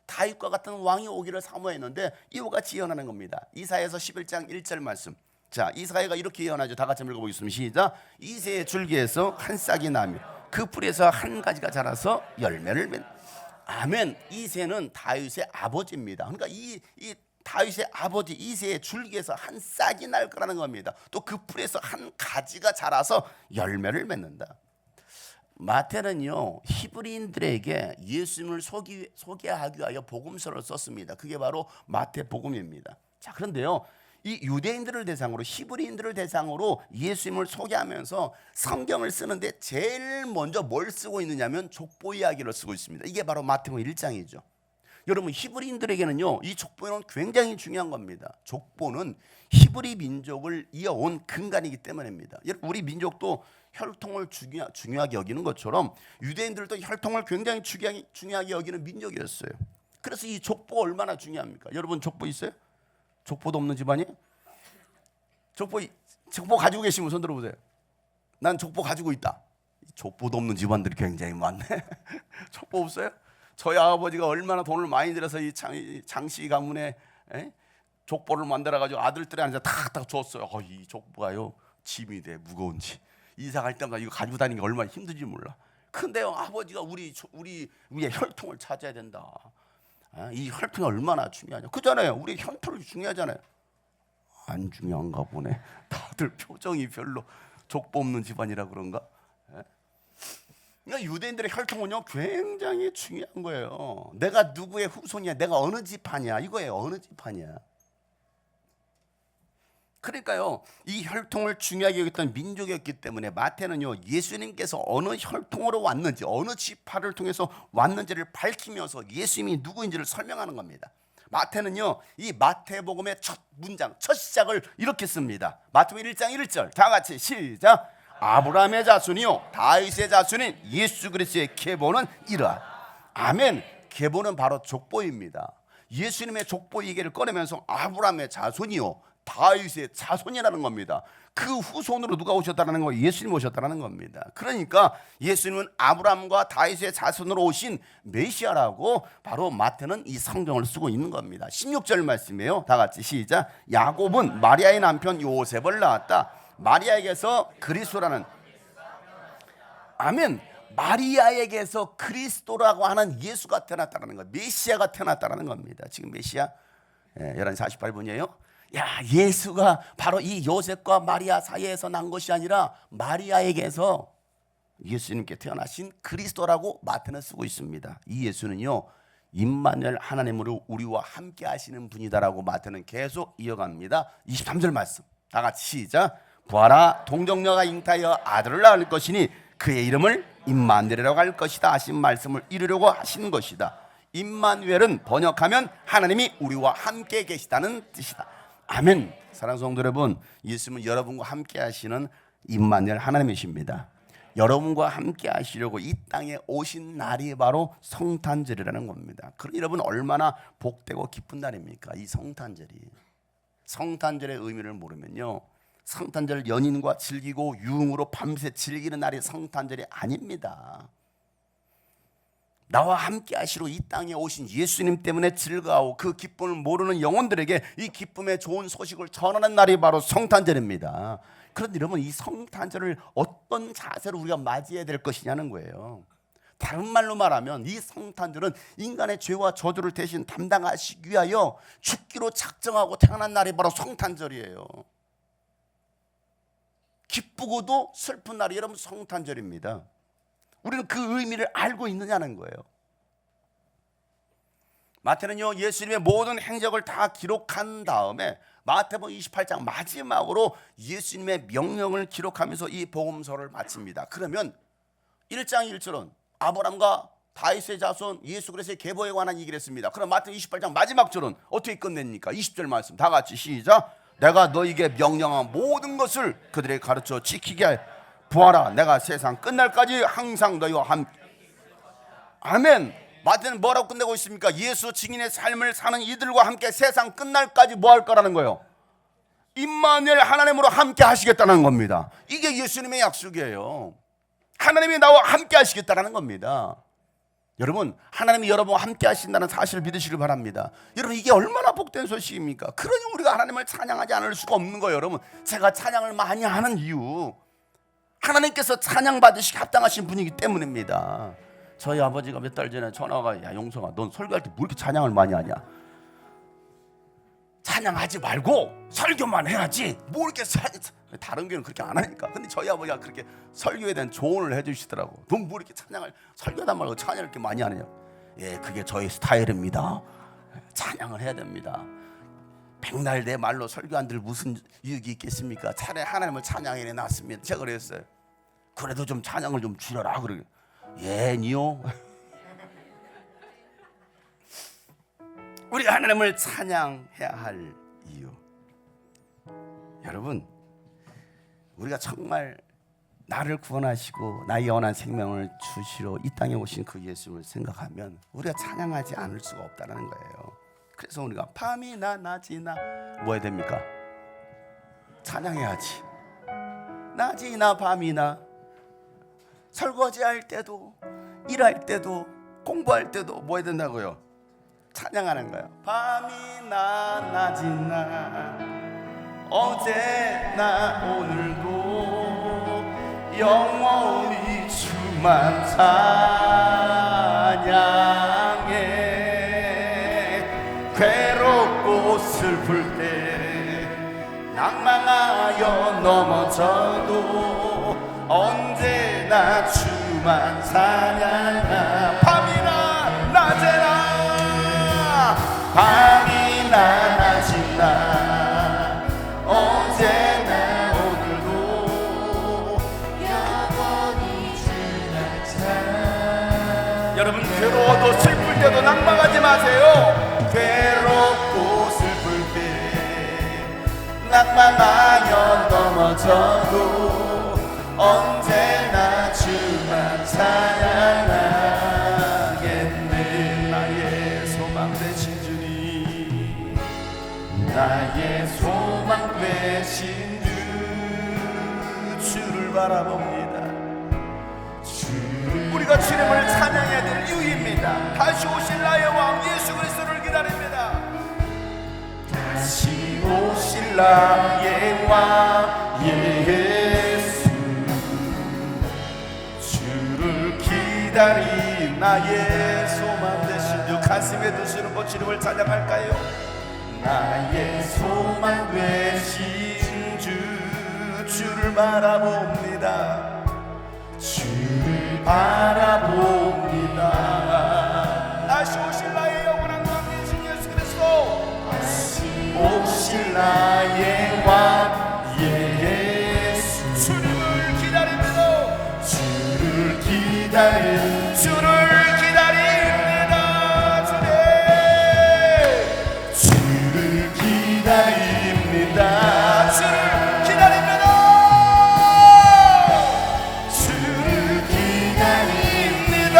다윗과 같은 왕이 오기를 사모했는데 이와 같이 예언하는 겁니다. 이사야서 11장 1절 말씀. 자, 이사야가 이렇게 예언하죠. 다 같이 읽어보겠습니다. 시작. 이새의 줄기에서 한 싹이 나며 그 뿌리에서 한 가지가 자라서 열매를 맺는. 아멘. 이새는 다윗의 아버지입니다. 그러니까 이 다윗의 아버지 이새의 줄기에서 한 싹이 날 거라는 겁니다. 또 그 풀에서 한 가지가 자라서 열매를 맺는다. 마태는요 히브리인들에게 예수님을 소개하기 위하여 복음서를 썼습니다. 그게 바로 마태복음입니다. 자, 그런데요 이 유대인들을 대상으로, 히브리인들을 대상으로 예수님을 소개하면서 성경을 쓰는데 제일 먼저 뭘 쓰고 있느냐면 족보 이야기를 쓰고 있습니다. 이게 바로 마태복음 1장이죠. 여러분, 히브리인들에게는요 이 족보는 굉장히 중요한 겁니다. 족보는 히브리 민족을 이어온 근간이기 때문입니다. 우리 민족도 혈통을 중요하게 여기는 것처럼 유대인들도 혈통을 굉장히 중요하게 여기는 민족이었어요. 그래서 이 족보가 얼마나 중요합니까? 여러분 족보 있어요? 족보도 없는 집안이에요? 족보 가지고 계시면 손 들어보세요. 난 족보 가지고 있다. 족보도 없는 집안들이 굉장히 많네. 족보 없어요? 저희 아버지가 얼마나 돈을 많이 들여서 이 장씨 가문에 족보를 만들어가지고 아들들한테 탁탁 줬어요. 이 족보가요 짐이 돼, 무거운지. 이사 갈 때마다 이거 가지고 다니는 게 얼마나 힘든지 몰라. 근데요 아버지가 우리의 혈통을 찾아야 된다. 이 혈통이 얼마나 중요하냐. 그잖아요. 우리 혈통이 중요하잖아요. 안 중요한가 보네. 다들 표정이 별로 족보 없는 집안이라 그런가? 그러니까 유대인들의 혈통은요 굉장히 중요한 거예요. 내가 누구의 후손이야, 내가 어느 집안이야, 이거예요. 어느 집안이야. 그러니까요 이 혈통을 중요하게 여겼던 민족이었기 때문에 마태는요 예수님께서 어느 혈통으로 왔는지, 어느 지파를 통해서 왔는지를 밝히면서 예수님이 누구인지를 설명하는 겁니다. 마태는요 이 마태복음의 첫 문장, 첫 시작을 이렇게 씁니다. 마태복음 1장 1절 다 같이 시작. 아브라함의 자손이요 다윗의 자손인 예수 그리스도의 계보는 이러하다. 아멘. 계보는 바로 족보입니다. 예수님의 족보 얘기를 꺼내면서 아브라함의 자손이요 다윗의 자손이라는 겁니다. 그 후손으로 누가 오셨다는 거예요? 예수님 오셨다는 겁니다. 그러니까 예수님은 아브라함과 다윗의 자손으로 오신 메시아라고 바로 마태는 이 성경을 쓰고 있는 겁니다. 16절 말씀이에요. 다 같이 시작. 야곱은 마리아의 남편 요셉을 낳았다. 마리아에게서 그리스도라는, 아멘. 마리아에게서 그리스도라고 하는 예수가 태어났다는 거예요. 메시아가 태어났다는 겁니다. 지금 메시아 11시 48분이에요. 예수가 바로 이 요셉과 마리아 사이에서 난 것이 아니라 마리아에게서 예수님께 태어나신 그리스도라고 마태는 쓰고 있습니다. 이 예수는요 임마누엘, 하나님으로 우리와 함께 하시는 분이다라고 마태는 계속 이어갑니다. 23절 말씀 다 같이 시작. 보아라, 동정녀가 잉타하여 아들을 낳을 것이니 그의 이름을 임마누엘이라고 할 것이다 하신 말씀을 이루려고 하시는 것이다. 임마누엘은 번역하면 하나님이 우리와 함께 계시다는 뜻이다. 아멘. 사랑하는 성도 여러분, 예수님은 여러분과 함께 하시는 임마누엘 하나님이십니다. 여러분과 함께 하시려고 이 땅에 오신 날이 바로 성탄절이라는 겁니다. 그럼 여러분 얼마나 복되고 기쁜 날입니까? 이 성탄절이. 성탄절의 의미를 모르면요 성탄절 연인과 즐기고 유흥으로 밤새 즐기는 날이 성탄절이 아닙니다. 나와 함께 하시러 이 땅에 오신 예수님 때문에 즐거워하고 그 기쁨을 모르는 영혼들에게 이 기쁨의 좋은 소식을 전하는 날이 바로 성탄절입니다. 그런데 여러분 이 성탄절을 어떤 자세로 우리가 맞이해야 될 것이냐는 거예요. 다른 말로 말하면 이 성탄절은 인간의 죄와 저주를 대신 담당하시기 위하여 죽기로 작정하고 태어난 날이 바로 성탄절이에요. 기쁘고도 슬픈 날이 여러분 성탄절입니다. 우리는 그 의미를 알고 있느냐는 거예요. 마태는요, 예수님의 모든 행적을 다 기록한 다음에 마태복음 28장 마지막으로 예수님의 명령을 기록하면서 이 복음서를 마칩니다. 그러면 1장 1절은 아브라함과 다윗의 자손 예수 그리스도의 계보에 관한 얘기를 했습니다. 그럼 마태복음 28장 마지막 절은 어떻게 끝냅니까? 20절 말씀 다 같이 시작. 내가 너에게 명령한 모든 것을 그들에게 가르쳐 지키게 보아라. 내가 세상 끝날까지 항상 너희와 함께. 아멘. 마태는 뭐라고 끝내고 있습니까? 예수 증인의 삶을 사는 이들과 함께 세상 끝날까지 뭐 할 거라는 거예요? 임마누엘 하나님으로 함께 하시겠다는 겁니다. 이게 예수님의 약속이에요. 하나님이 나와 함께 하시겠다는 겁니다. 여러분, 하나님이 여러분과 함께 하신다는 사실을 믿으시길 바랍니다. 여러분, 이게 얼마나 복된 소식입니까? 그러니 우리가 하나님을 찬양하지 않을 수가 없는 거예요. 여러분, 제가 찬양을 많이 하는 이유, 하나님께서 찬양 받으시기 합당하신 분이기 때문입니다. 저희 아버지가 몇 달 전에 전화가, 야 용서가, 넌 설교할 때 뭐 이렇게 찬양을 많이 하냐? 찬양하지 말고 설교만 해야지. 뭐 이렇게 다른 교회는 그렇게 안 하니까. 근데 저희 아버지가 그렇게 설교에 대한 조언을 해주시더라고. 넌 뭐 이렇게 찬양을 설교하다 말고 찬양을 이렇게 많이 하느냐? 예, 그게 저희 스타일입니다. 찬양을 해야 됩니다. 백날 내 말로 설교한들 무슨 유익이 있겠습니까? 차라리 하나님을 찬양해 놨습니다. 제가 그랬어요. 그래도 좀 찬양을 좀 줄여라. 그러게. 예, 니요. 우리 하나님을 찬양해야 할 이유, 여러분, 우리가 정말 나를 구원하시고 나의 영원한 생명을 주시러 이 땅에 오신 그 예수를 생각하면 우리가 찬양하지 않을 수가 없다는 거예요. 그래서 우리가 밤이나 낮이나 뭐 해야 됩니까? 찬양해야지. 낮이나 밤이나, 설거지할 때도, 일할 때도, 공부할 때도 뭐 해야 된다고요? 찬양하는 거예요. 밤이나 낮이나 어제나 오늘도 영원히 주만 찬양해. 괴롭고 슬플 때 낭망하여 넘어져도 언제나 주만 찬양하. 밤이나 낮이나 밤이나 낮이나 언제나 오늘도 영원히 주만 찬양. 여러분, 괴로워도 슬플 때도 낭망하지 마세요. 괴롭고 슬플 때 낭망하여 넘어져도 언제나 주만 찬양하겠네. 나의 소망 되신 주님, 나의 소망 되신 주, 주를 바라봅니다. 우리가 주님을 찬양해야 될 이유입니다. 다시 오실 나의 왕 예수 그리스도를 기다립니다. 다시 오실 나의 왕 예수, 주를 기다린 나의 소망 되신 주. 가슴에 두시는 것 주님을 찬양할까요? 나의 소망 되신 주, 주를 바라봅니다. 주를 바라봅니다. 다시 오실 나의 영원한 왕 되신 예수 그리스도, 다시 오실 나의 왕 예수, 주님을 기다립니다. 주를 기다린, 주를 기다립니다. 주를 기다립니다. 주를 기다립니다. 주를 기다립니다.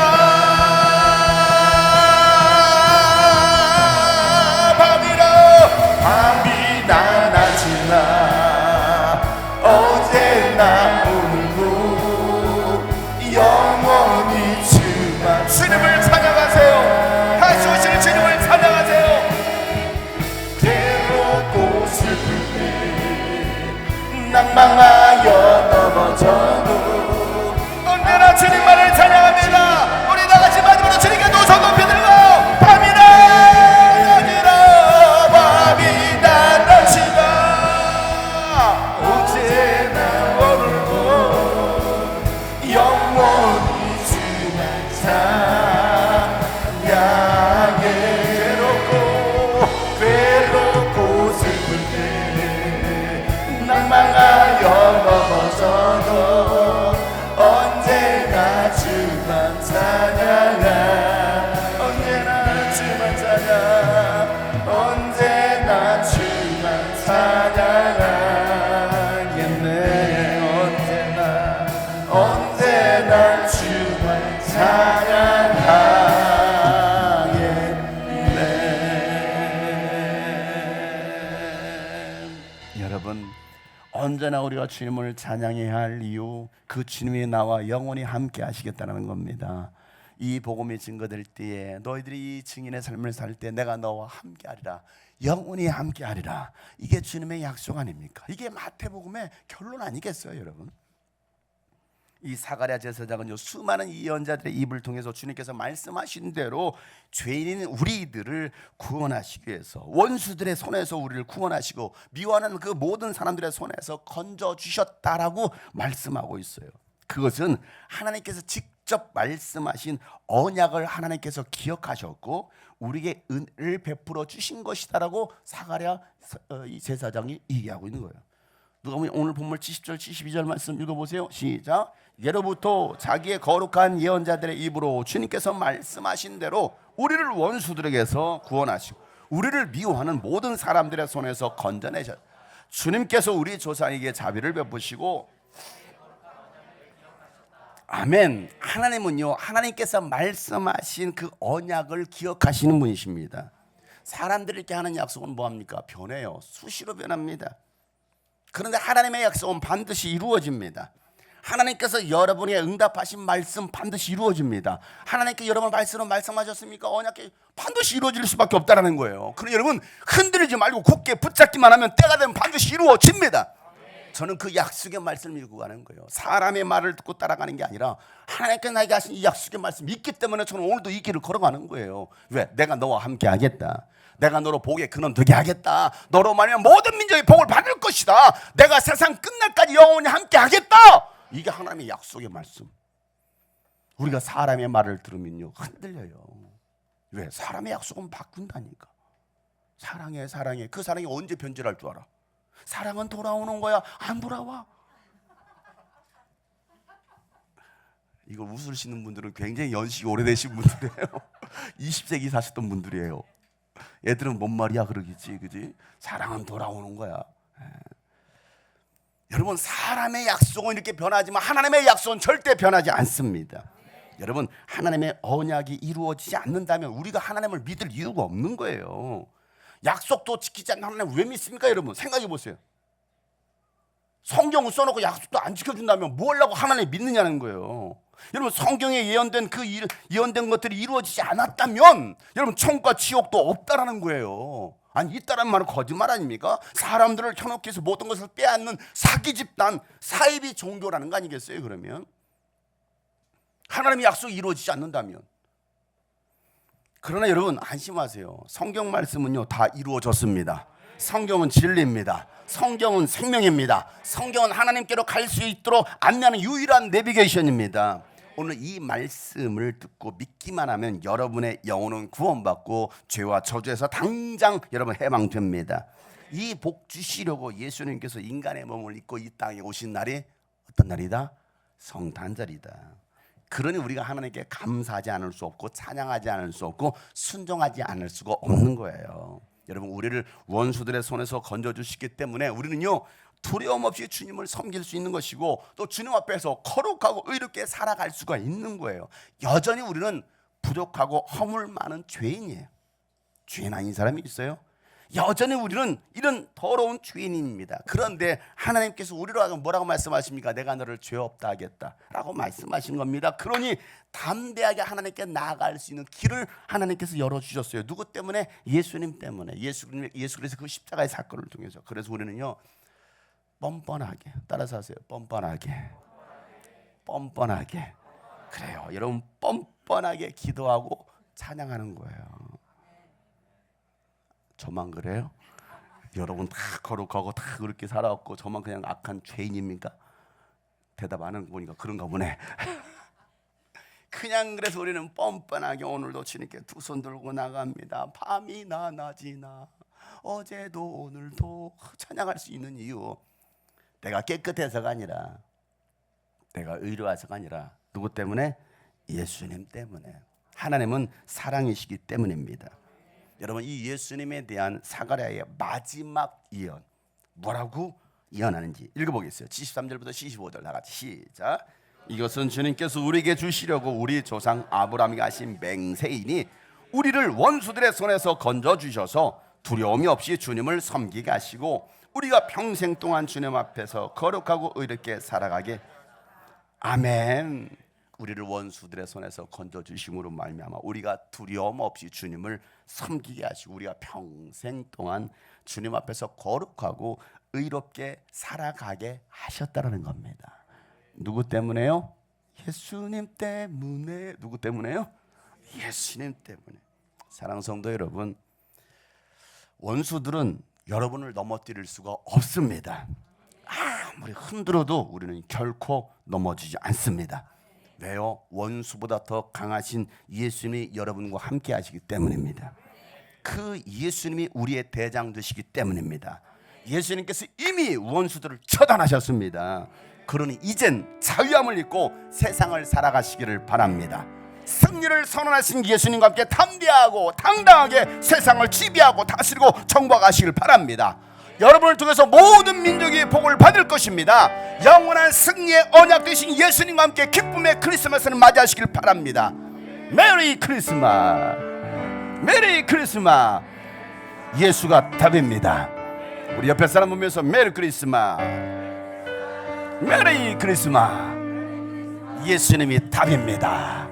밤이나 낮이나 어제나 오늘도 영원히 주만. 주님을 찬양하세요. 다시 오실 주님을 찬양하세요. 괴롭고 슬플 때 낭망하여 넘어져도 언제나 주님만을 찬양합니다. 여러분, 언제나 우리가 주님을 찬양해야 할 이유, 그 주님이 나와 영원히 함께 하시겠다는 겁니다. 이 복음이 증거될 때에 너희들이 이 증인의 삶을 살 때 내가 너와 함께 하리라, 영원히 함께 하리라. 이게 주님의 약속 아닙니까? 이게 마태복음의 결론 아니겠어요, 여러분? 이 사가랴 제사장은요, 수많은 예언자들의 입을 통해서 주님께서 말씀하신 대로 죄인인 우리들을 구원하시기 위해서, 원수들의 손에서 우리를 구원하시고 미워하는 그 모든 사람들의 손에서 건져주셨다라고 말씀하고 있어요. 그것은 하나님께서 직접 말씀하신 언약을 하나님께서 기억하셨고 우리에게 은혜를 베풀어 주신 것이다라고 사가랴 제사장이 얘기하고 있는 거예요. 누가 보면 오늘 본문 70절 72절 말씀 읽어보세요. 시작. 예로부터 자기의 거룩한 예언자들의 입으로 주님께서 말씀하신 대로 우리를 원수들에게서 구원하시고 우리를 미워하는 모든 사람들의 손에서 건져내셨. 주님께서 우리 조상에게 자비를 베푸시고, 아멘. 하나님은요, 하나님께서 말씀하신 그 언약을 기억하시는 분이십니다. 사람들에게 하는 약속은 뭐합니까? 변해요. 수시로 변합니다. 그런데 하나님의 약속은 반드시 이루어집니다. 하나님께서 여러분의 응답하신 말씀 반드시 이루어집니다. 하나님께 여러분 말씀으로 말씀하셨습니까? 언약이 반드시 이루어질 수밖에 없다는 거예요. 그러니 여러분 흔들리지 말고 굳게 붙잡기만 하면 때가 되면 반드시 이루어집니다. 저는 그 약속의 말씀을 읽고 가는 거예요. 사람의 말을 듣고 따라가는 게 아니라 하나님께 나에게 하신 이 약속의 말씀이 있기 때문에 저는 오늘도 이 길을 걸어가는 거예요. 왜? 내가 너와 함께 하겠다. 내가 너로 복의 근원 되게 하겠다. 너로 말하면 모든 민족이 복을 받을 것이다. 내가 세상 끝날까지 영원히 함께 하겠다. 이게 하나님의 약속의 말씀. 우리가 사람의 말을 들으면요 흔들려요. 왜? 사람의 약속은 바꾼다니까. 사랑해 사랑해. 그 사랑이 언제 변질할 줄 알아? 사랑은 돌아오는 거야. 안 돌아와. 이걸 웃으시는 분들은 굉장히 연식이 오래되신 분들이에요. 20세기 사셨던 분들이에요. 애들은 뭔 말이야 그러겠지, 그지? 사랑은 돌아오는 거야. 여러분, 사람의 약속은 이렇게 변하지만 하나님의 약속은 절대 변하지 않습니다. 여러분, 하나님의 언약이 이루어지지 않는다면 우리가 하나님을 믿을 이유가 없는 거예요. 약속도 지키지 않는 하나님을 왜 믿습니까? 여러분 생각해 보세요. 성경을 써놓고 약속도 안 지켜준다면 뭐 하려고 하나님을 믿느냐는 거예요. 여러분, 성경에 예언된 그 예언된 것들이 이루어지지 않았다면 여러분 천국과 지옥도 없다라는 거예요. 아니, 있다라는 말은 거짓말 아닙니까? 사람들을 현혹해 해서 모든 것을 빼앗는 사기 집단, 사이비 종교라는 거 아니겠어요? 그러면 하나님의 약속이 이루어지지 않는다면. 그러나 여러분 안심하세요. 성경 말씀은요 다 이루어졌습니다. 성경은 진리입니다. 성경은 생명입니다. 성경은 하나님께로 갈 수 있도록 안내하는 유일한 내비게이션입니다. 오늘 이 말씀을 듣고 믿기만 하면 여러분의 영혼은 구원받고 죄와 저주에서 당장 여러분 해방됩니다. 이 복 주시려고 예수님께서 인간의 몸을 입고 이 땅에 오신 날이 어떤 날이다? 성탄절이다. 그러니 우리가 하나님께 감사하지 않을 수 없고 찬양하지 않을 수 없고 순종하지 않을 수가 없는 거예요. 여러분, 우리를 원수들의 손에서 건져주시기 때문에 우리는요 두려움 없이 주님을 섬길 수 있는 것이고 또 주님 앞에서 거룩하고 의롭게 살아갈 수가 있는 거예요. 여전히 우리는 부족하고 허물 많은 죄인이에요. 죄인 아닌 사람이 있어요? 여전히 우리는 이런 더러운 죄인입니다. 그런데 하나님께서 우리로 뭐라고 말씀하십니까? 내가 너를 죄 없다 하겠다 라고 말씀하신 겁니다. 그러니 담대하게 하나님께 나아갈 수 있는 길을 하나님께서 열어주셨어요. 누구 때문에? 예수님 때문에. 예수께서 그 십자가의 사건을 통해서. 그래서 우리는요 뻔뻔하게, 따라서 하세요. 뻔뻔하게. 그래요. 여러분, 뻔뻔하게 기도하고 찬양하는 거예요. 저만 그래요? 여러분 다 거룩하고 다 그렇게 살아왔고 저만 그냥 악한 죄인입니까? 대답하는 거 보니까 그런가 보네. 그냥 그래서 우리는 뻔뻔하게 오늘도 주님께 두 손 들고 나갑니다. 밤이나 낮이나 어제도 오늘도 찬양할 수 있는 이유, 내가 깨끗해서가 아니라 내가 의로워서가 아니라 누구 때문에? 예수님 때문에. 하나님은 사랑이시기 때문입니다. 여러분, 이 예수님에 대한 사가랴의 마지막 예언, 뭐라고 예언하는지 읽어보겠어요. 73절부터 75절 나같이 시작. 이것은 주님께서 우리에게 주시려고 우리 조상 아브라함에게 하신 맹세이니 우리를 원수들의 손에서 건져주셔서 두려움이 없이 주님을 섬기게 하시고 우리가 평생 동안 주님 앞에서 거룩하고 의롭게 살아가게. 아멘. 우리를 원수들의 손에서 건져주심으로 말미암아 우리가 두려움 없이 주님을 섬기게 하시고 우리가 평생 동안 주님 앞에서 거룩하고 의롭게 살아가게 하셨다는 겁니다. 누구 때문에요? 예수님 때문에. 누구 때문에요? 예수님 때문에. 사랑하는 성도 여러분, 원수들은 여러분을 넘어뜨릴 수가 없습니다. 아무리 흔들어도 우리는 결코 넘어지지 않습니다. 왜요? 원수보다 더 강하신 예수님이 여러분과 함께 하시기 때문입니다. 그 예수님이 우리의 대장 되시기 때문입니다. 예수님께서 이미 원수들을 처단하셨습니다. 그러니 이젠 자유함을 입고 세상을 살아가시기를 바랍니다. 승리를 선언하신 예수님과 함께 담대하고 당당하게 세상을 지배하고 다스리고 정복하시길 바랍니다. 여러분을 통해서 모든 민족이 복을 받을 것입니다. 영원한 승리의 언약 되신 예수님과 함께 기쁨의 크리스마스를 맞이하시길 바랍니다. 메리 크리스마스, 메리 크리스마스. 예수가 답입니다. 우리 옆에 사람 보면서 메리 크리스마스, 메리 크리스마스. 예수님이 답입니다.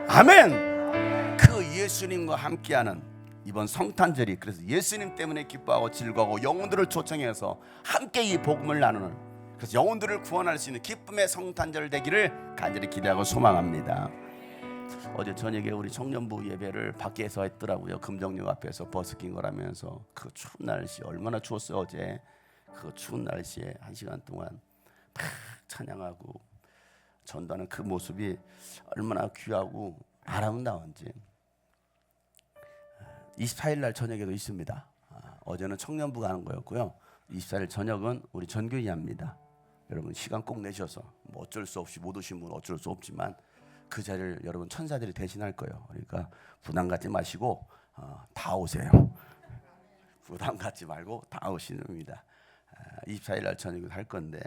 아멘. 그 예수님과 함께하는 이번 성탄절이, 그래서 예수님 때문에 기뻐하고 즐거워하고 영혼들을 초청해서 함께 이 복음을 나누는, 그래서 영혼들을 구원할 수 있는 기쁨의 성탄절 되기를 간절히 기대하고 소망합니다. 어제 저녁에 우리 청년부 예배를 밖에서 했더라고요. 금정역 앞에서 버스킹 거라면서. 그 추운 날씨, 얼마나 추웠어요. 어제 그 추운 날씨에 1시간 동안 막 찬양하고 전도하는 그 모습이 얼마나 귀하고 아름다운지. 24일 날 저녁에도 있습니다. 어제는 청년부가 하는 거였고요. 24일 저녁은 우리 전교회 합니다. 여러분 시간 꼭 내셔서, 뭐 어쩔 수 없이 못 오신 분 어쩔 수 없지만 그 자리를 여러분 천사들이 대신할 거예요. 그러니까 부담 갖지 마시고 다 오세요. 부담 갖지 말고 다 오시는 겁니다. 24일 날 저녁에 할 건데,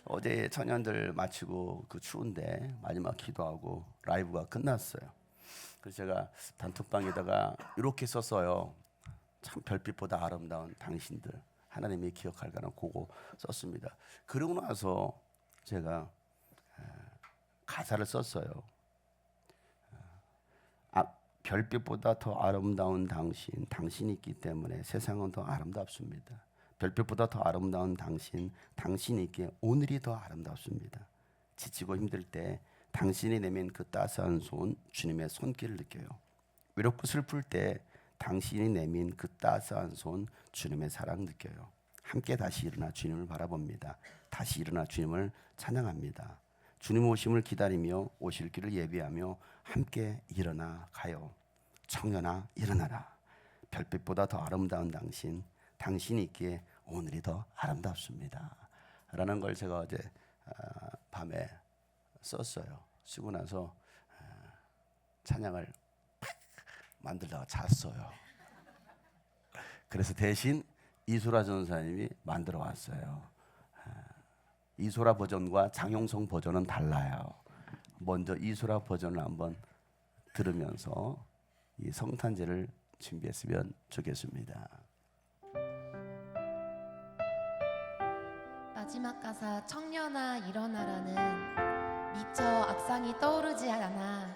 어제 청년들 마치고 그 추운데 마지막 기도하고 라이브가 끝났어요. 그래서 제가 단톡방에다가 이렇게 썼어요. 참 별빛보다 아름다운 당신들, 하나님이 기억할까는 그거 썼습니다. 그러고 나서 제가 가사를 썼어요. 별빛보다 더 아름다운 당신, 당신이 있기 때문에 세상은 더 아름답습니다. 별빛보다 더 아름다운 당신, 당신이 있기에 오늘이 더 아름답습니다. 지치고 힘들 때 당신이 내민 그 따스한 손, 주님의 손길을 느껴요. 외롭고 슬플 때 당신이 내민 그 따스한 손, 주님의 사랑 느껴요. 함께 다시 일어나 주님을 바라봅니다. 다시 일어나 주님을 찬양합니다. 주님 오심을 기다리며 오실 길을 예비하며 함께 일어나 가요. 청년아 일어나라. 별빛보다 더 아름다운 당신, 당신이 있기에 오늘이 더 아름답습니다. 라는 걸 제가 어제 밤에 썼어요. 쓰고 나서 찬양을 팍 만들다가 잤어요. 그래서 대신 이소라 전사님이 만들어 왔어요. 이소라 버전과 장용성 버전은 달라요. 먼저 이소라 버전을 한번 들으면서 이 성탄제를 준비했으면 좋겠습니다. 마지막 가사 청년아 일어나라는 미처 악상이 떠오르지 않아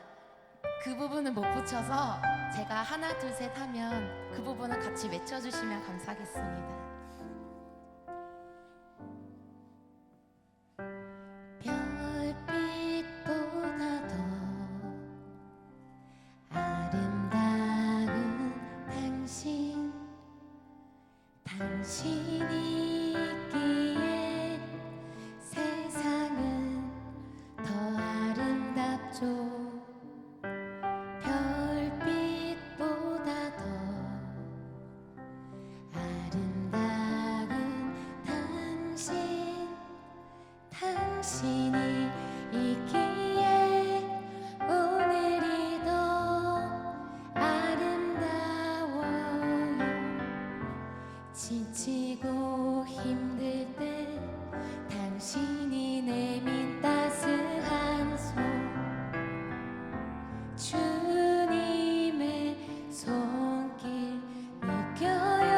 그 부분은 못 붙여서 제가 하나 둘 셋 하면 그 부분은 같이 외쳐주시면 감사하겠습니다. 별빛보다 더 아름다운 당신, 당신이 있기에 세상은 더 아름답죠. 별빛보다 더 아름다운 당신, 당신이 있기에 오늘이 더 아름다워요. 지치고 힘들 때 당신이 내민 따스한 손, 주님의 손길 느껴요.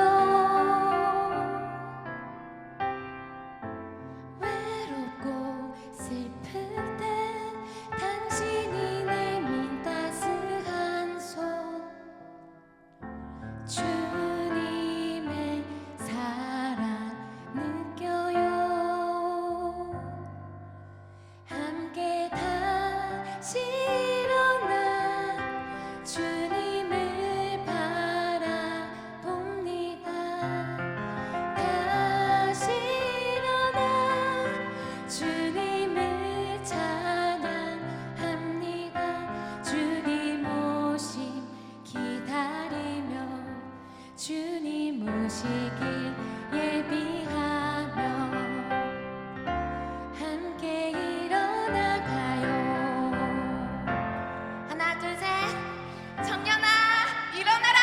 오시길 예비하며 함께 일어나가요. 하나 둘 셋, 청년아 일어나라.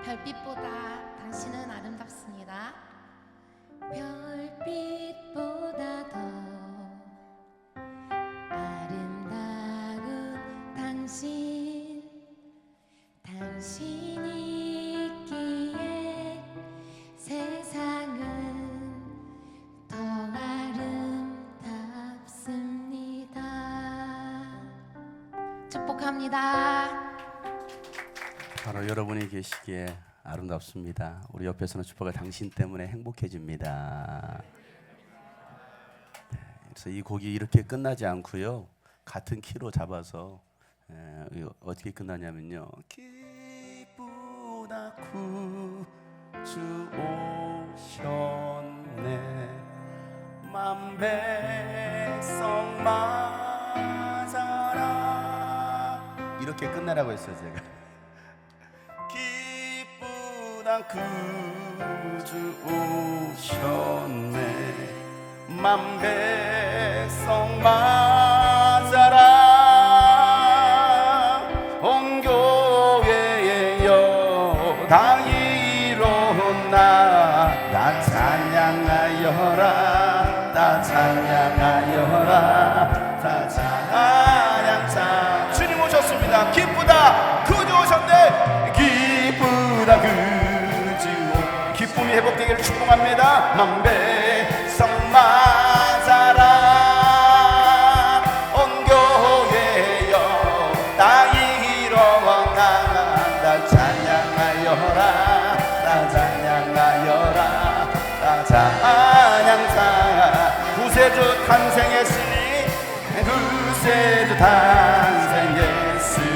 별빛보다 당신은 아름답습니다. 별빛보다 더 아름다운 당신이 있기에 세상은 더 아름답습니다. 축복합니다. 바로 여러분이 계시기에 아름답습니다. 우리 옆에서는 축복을 당신 때문에 행복해집니다. 그래서 이 곡이 이렇게 끝나지 않고요, 같은 키로 잡아서 이거 어떻게 끝나냐면요, 기쁘다 구주 오셨네 만백성 맞아라, 이렇게 끝내라고 했어요. 제가 기쁘다 구주 오셨네 만백성 맞아라, 온 교회의 여당 일어나 나 찬양하여라, 나 찬양하여라, 다 찬양. 주님 오셨습니다. 기쁘다 구주 오셨네, 기쁘다 구주, 기쁨이 회복되기를 축복합니다. 만백성 맞아라, 온 교회여 다 일어나 다 찬양하여라, 다 찬양하여라, 다 찬양사. 구세주 탄생했으니, 구세주 탄생했으니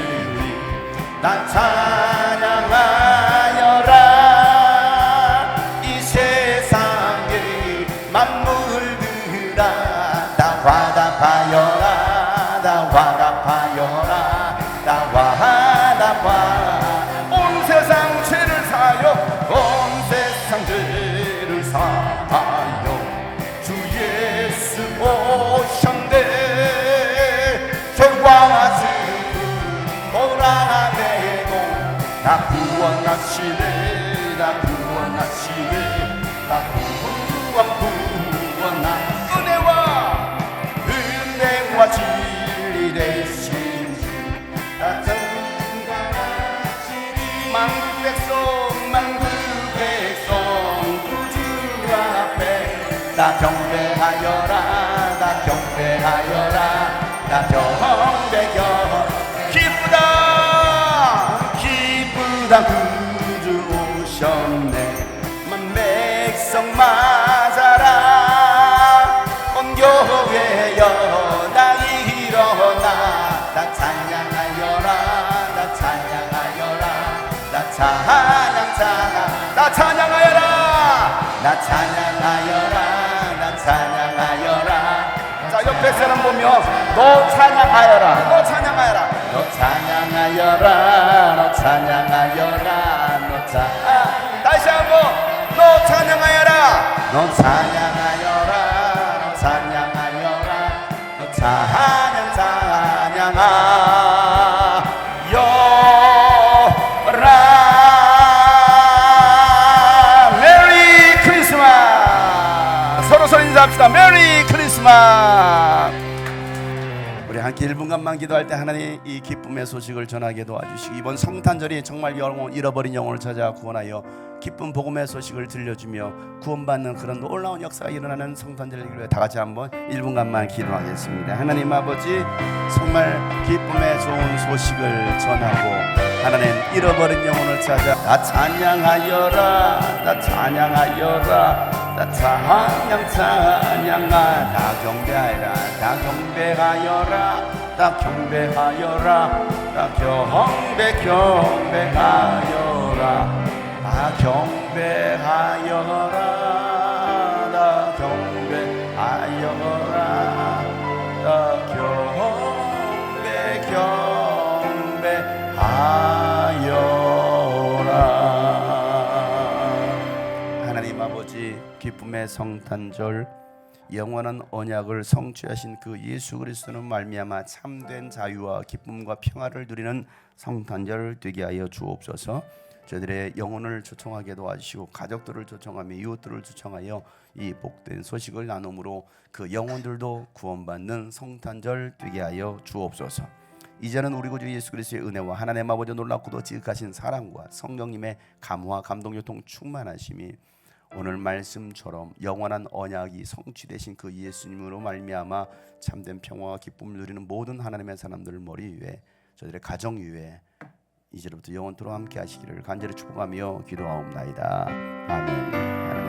다 찬양하여라, 이 세상의 만물들아 다 화답하여라, 다 화답하여라, 다 화답하. 온 세상 죄를 사여, 온 세상 죄를 사여 주 예수 오셨네, 죄와 죽음 몰아내고 다 구원하시네, 다 구원하시네, 다 구원하. 은혜와 진리 되신 다 전가하시니, 만국 백성 구주 앞에 다 경배하여라, 다 경배하여라, 다 경배겨. 기쁘다 구주 오셨네 만백성 맞아라, 온 교회여 다 일어나 다 찬양하여라, 다 찬양하여라, 다 찬양하여라, 다 찬양하여라, 다 찬양하여라. 자, 옆에 사람 보며 너 찬양하여라, 너 찬양하여라, 너 찬양하여라, 너 찬양하여라, 너 다시 한번 너 찬양하여라, 너 찬양하여라, 너 찬양하여라, 너 찬양하여라. 메리 크리스마스. 서로 인사합시다. 메리 크리스마스. 우리 함께 1분간만 기도할 때 하나님 이 기쁨의 소식을 전하게 도와주시고, 이번 성탄절이 정말 잃어버린 영혼을 찾아 구원하여 기쁜 복음의 소식을 들려주며 구원받는 그런 놀라운 역사가 일어나는 성탄절을 위해 다 같이 한번 1분간만 기도하겠습니다. 하나님 아버지, 정말 기쁨의 좋은 소식을 전하고 하나님 잃어버린 영혼을 찾아 다 찬양하여라, 다 찬양하여라, 다 찬양하, 다 경배하여라, 다 경배하여라, 다 경배하여라, 다 경배하여라. 다 경배하여라 다 경배하여라 다 경배하여라. 하나님 아버지, 기쁨의 성탄절, 영원한 언약을 성취하신 그 예수 그리스도는 말미암아 참된 자유와 기쁨과 평화를 누리는 성탄절 되게 하여 주옵소서. 저희들의 영혼을 초청하게 도와주시고 가족들을 초청하며 이웃들을 초청하여 이 복된 소식을 나눔으로 그 영혼들도 구원받는 성탄절 되게 하여 주옵소서. 이제는 우리 구주 예수 그리스도의 은혜와 하나님 아버지 놀랍고도 지극하신 사랑과 성령님의 감화 감동 요통 충만하심이 오늘 말씀처럼 영원한 언약이 성취되신 그 예수님으로 말미암아 참된 평화와 기쁨을 누리는 모든 하나님의 사람들 머리 위에, 저들의 가정 위에 이제부터 영원토록 함께 하시기를 간절히 축복하며 기도하옵나이다. 아멘.